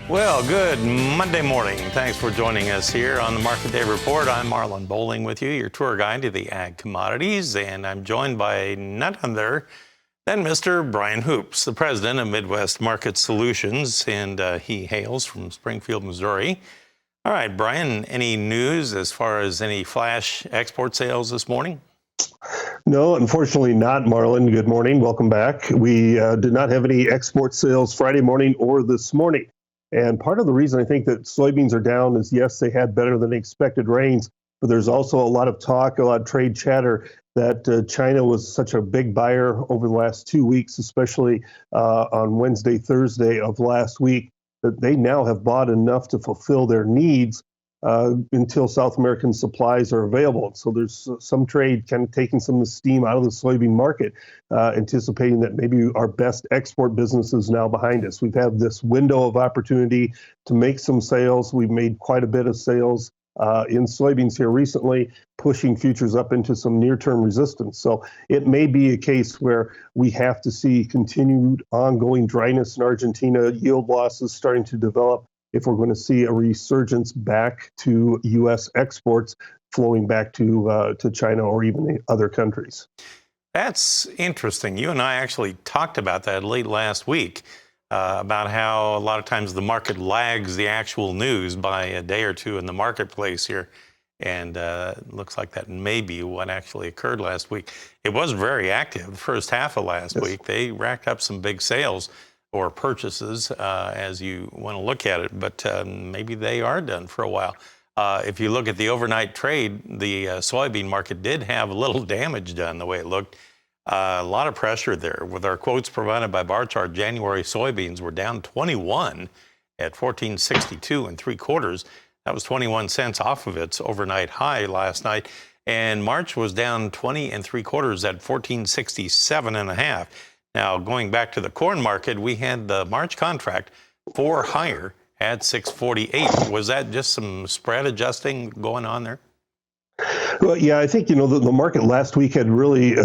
Well, good Monday morning. Thanks for joining us here on the Market Day Report. I'm Marlon Bowling with you, your tour guide to the ag commodities, and I'm joined by none other than Mr. Brian Hoops, the president of Midwest Market Solutions, and he hails from Springfield, Missouri. All right, Brian, any news as far as any flash export sales this morning? No, unfortunately not, Marlon. Good morning. Welcome back. We did not have any export sales Friday morning or this morning. And part of the reason I think that soybeans are down is, yes, they had better than expected rains, but there's also a lot of talk, a lot of trade chatter that China was such a big buyer over the last 2 weeks, especially on Wednesday, Thursday of last week, that they now have bought enough to fulfill their needs until South American supplies are available. So there's some trade kind of taking some of the steam out of the soybean market, anticipating that maybe our best export business is now behind us. We've had this window of opportunity to make some sales. We've made quite a bit of sales in soybeans here recently, pushing futures up into some near-term resistance. So it may be a case where we have to see continued ongoing dryness in Argentina, yield losses starting to develop, if we're going to see a resurgence back to U.S. exports flowing back to China or even other countries. That's interesting. You and I actually talked about that late last week, about how a lot of times the market lags the actual news by a day or two in the marketplace here. And it looks like that may be what actually occurred last week. It was very active the first half of last week. They racked up some big sales or purchases, as you want to look at it, but maybe they are done for a while. If you look at the overnight trade, the soybean market did have a little damage done the way it looked. A lot of pressure there. With our quotes provided by Bar Chart, January soybeans were down 21 at 14.62 3/4. That was 21 cents off of its overnight high last night. And March was down 20 3/4 at 14.67 Now, going back to the corn market, we had the March contract 4 higher at 6.48. Was that just some spread adjusting going on there? Well, yeah, I think, the market last week had really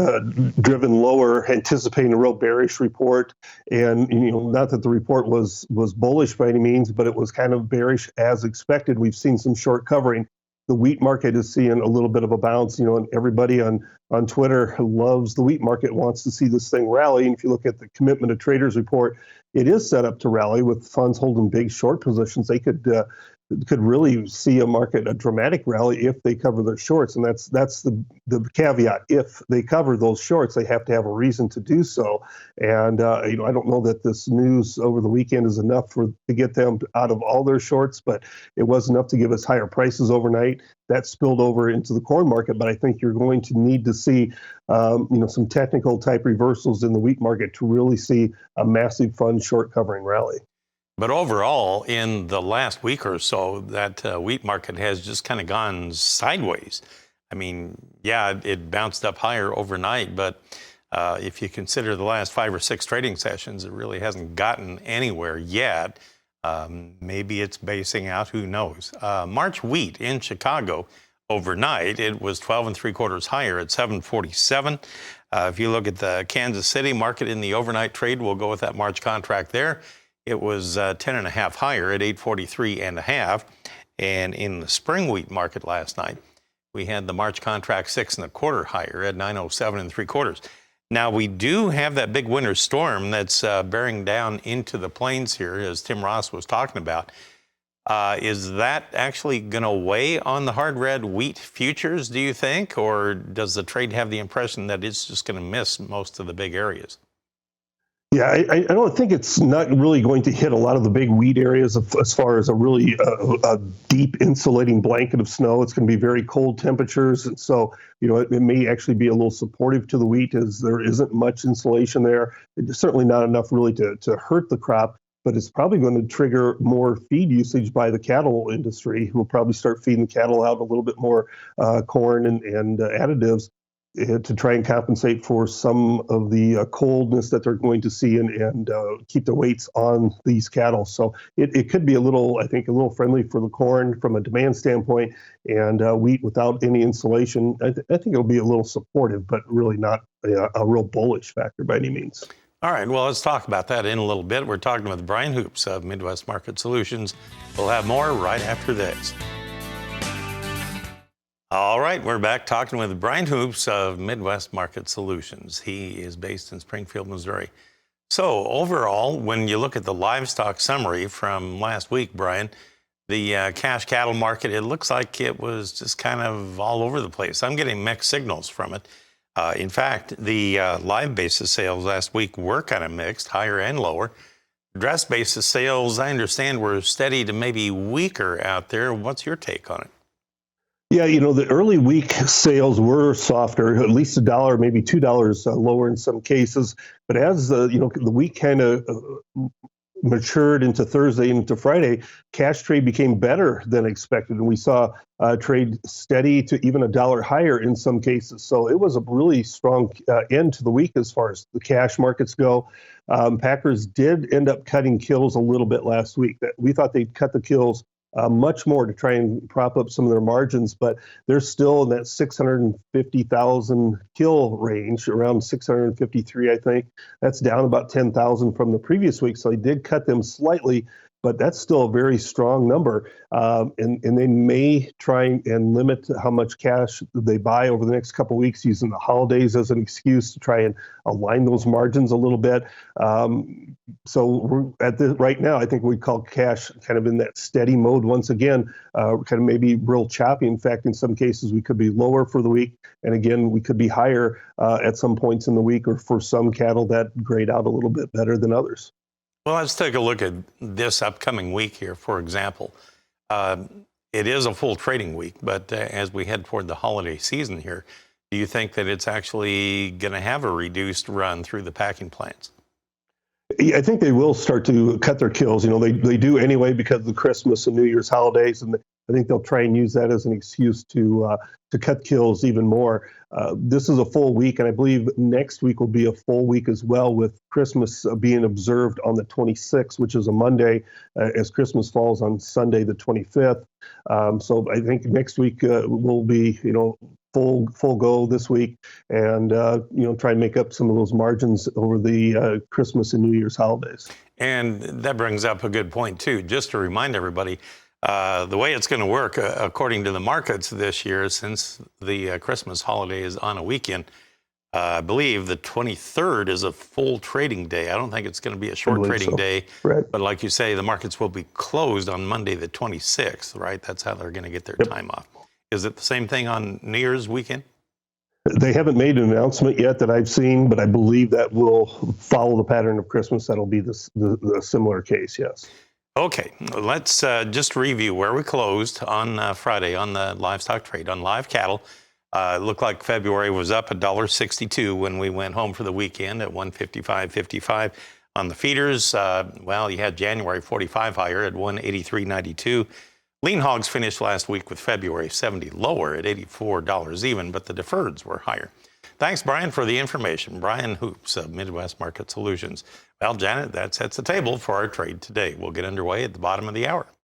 driven lower, anticipating a real bearish report. And, not that the report was bullish by any means, but it was kind of bearish as expected. We've seen some short covering. The wheat market is seeing a little bit of a bounce, and everybody on Twitter loves the wheat market, wants to see this thing rally. And if you look at the Commitment of Traders report, it is set up to rally with funds holding big short positions. They could really see a dramatic rally if they cover their shorts. And that's the caveat. If they cover those shorts, they have to have a reason to do so. And, I don't know that this news over the weekend is enough to get them out of all their shorts, but it was enough to give us higher prices overnight. That spilled over into the corn market, but I think you're going to need to see, some technical type reversals in the wheat market to really see a massive fund short covering rally. But overall, in the last week or so, that wheat market has just kind of gone sideways. I mean, yeah, it bounced up higher overnight, but if you consider the last 5 or 6 trading sessions, it really hasn't gotten anywhere yet. Maybe it's basing out, who knows. March wheat in Chicago overnight, it was 12 3/4 higher at 7.47. If you look at the Kansas City market in the overnight trade, we'll go with that March contract there. It was 10.5 higher at 8.43.5. And in the spring wheat market last night, we had the March contract 6 1/4 higher at 9.07 3/4. Now, we do have that big winter storm that's bearing down into the plains here, as Tim Ross was talking about. Is that actually going to weigh on the hard red wheat futures, do you think? Or does the trade have the impression that it's just going to miss most of the big areas? Yeah, I don't think it's not really going to hit a lot of the big wheat areas as far as a deep insulating blanket of snow. It's going to be very cold temperatures. And so, it may actually be a little supportive to the wheat as there isn't much insulation there. It's certainly not enough really to hurt the crop, but it's probably going to trigger more feed usage by the cattle industry, who will probably start feeding cattle out a little bit more corn and additives to try and compensate for some of the coldness that they're going to see and keep the weights on these cattle. So it could be a little friendly for the corn from a demand standpoint, and wheat without any insulation. I think it'll be a little supportive, but really not a real bullish factor by any means. All right, well, let's talk about that in a little bit. We're talking with Brian Hoops of Midwest Market Solutions. We'll have more right after this. All right, we're back talking with Brian Hoops of Midwest Market Solutions. He is based in Springfield, Missouri. So overall, when you look at the livestock summary from last week, Brian, the cash cattle market, it looks like it was just kind of all over the place. I'm getting mixed signals from it. In fact, the live basis sales last week were kind of mixed, higher and lower. Dress basis sales, I understand, were steady to maybe weaker out there. What's your take on it? Yeah, the early week sales were softer, at least $1, maybe $2 lower in some cases. But as the week kind of matured into Thursday and into Friday, cash trade became better than expected, and we saw trade steady to even $1 higher in some cases. So it was a really strong end to the week as far as the cash markets go. Packers did end up cutting kills a little bit last week. We thought they'd cut the kills much more to try and prop up some of their margins, but they're still in that 650,000 kill range, around 653, I think. That's down about 10,000 from the previous week, so they did cut them slightly, but that's still a very strong number. And they may try and limit how much cash they buy over the next couple of weeks, using the holidays as an excuse to try and align those margins a little bit. So we're right now, I think we call cash kind of in that steady mode once again, kind of maybe real choppy. In fact, in some cases, we could be lower for the week. And again, we could be higher at some points in the week, or for some cattle that grade out a little bit better than others. Well, let's take a look at this upcoming week here, for example. It is a full trading week, but as we head toward the holiday season here, do you think that it's actually going to have a reduced run through the packing plants? I think they will start to cut their kills. They do anyway because of the Christmas and New Year's holidays, and I think they'll try and use that as an excuse to cut kills even more. This is a full week, and I believe next week will be a full week as well, with Christmas being observed on the 26th, which is a Monday, as Christmas falls on Sunday the 25th. So I think next week will be, full go this week, and try and make up some of those margins over the Christmas and New Year's holidays. And that brings up a good point too. Just to remind everybody, the way it's going to work, according to the markets this year, since the Christmas holiday is on a weekend, I believe the 23rd is a full trading day. I don't think it's going to be a short trading day. Right. But like you say, the markets will be closed on Monday the 26th, right? That's how they're going to get their time off. Is it the same thing on New Year's weekend? They haven't made an announcement yet that I've seen, but I believe that will follow the pattern of Christmas. That'll be the similar case, yes. Okay, let's just review where we closed on Friday on the livestock trade. On live cattle, it looked like February was up $1.62 when we went home for the weekend at $155.55. On the feeders, you had January 45 higher at $183.92. Lean hogs finished last week with February 70 lower at $84 even, but the deferreds were higher. Thanks, Brian, for the information. Brian Hoops of Midwest Market Solutions. Well, Janet, that sets the table for our trade today. We'll get underway at the bottom of the hour.